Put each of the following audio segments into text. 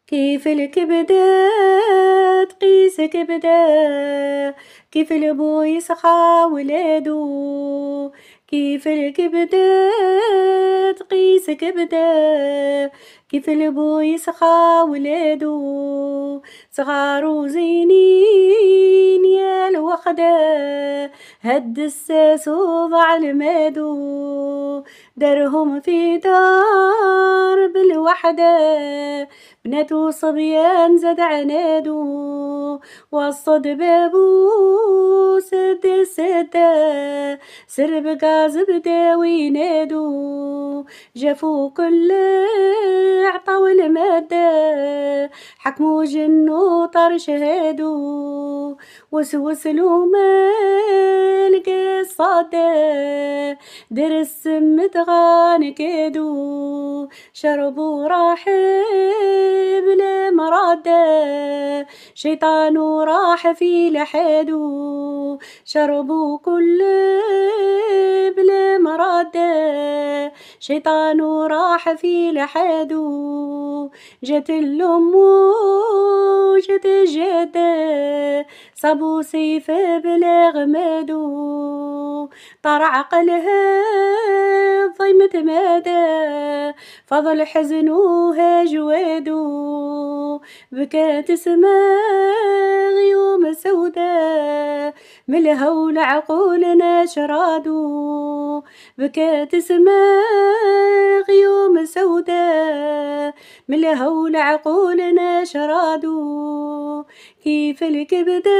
كيف الكبدة تقيس كبدة، كيف البو يسخى ولادو. كيف الكبدة تقيس كبدة، كيف البو يسخى ولادو. صغار وزينين يا الوخدة، هد الساس وضع المادو. درهم في دار بالوحدة، بنات وصبيان زاد عنادو. وصد بابو سد السدة، سرب غاز بدا وينادو. جافو كل عطاو المادة، حكمو جنو طار شهادو. وسوسلو مالك الصادة، دير السم تغان كادو. شربو راحب لمرادة، شيطان راح في لحادو. شربو كل بلا مرادة، شيطان راح في لحادو. جت الأم وجت الجدة، صابو سيف بلا غمادو. طار عقلها ضيمة مادة، فضل حزنوها جوادو. بكات سما غيوم سودا، من الهول عقولنا شرادو. بكات سما غيوم سودا، من الهول عقولنا شرادو. كيف الكبدة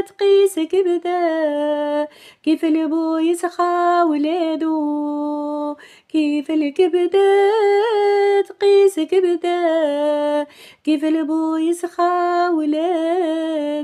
تقيس كبدة، كيف البو يسخى ولادو. كيف الكبدة تقيس كبدة، كيف البو يسخى ولادو.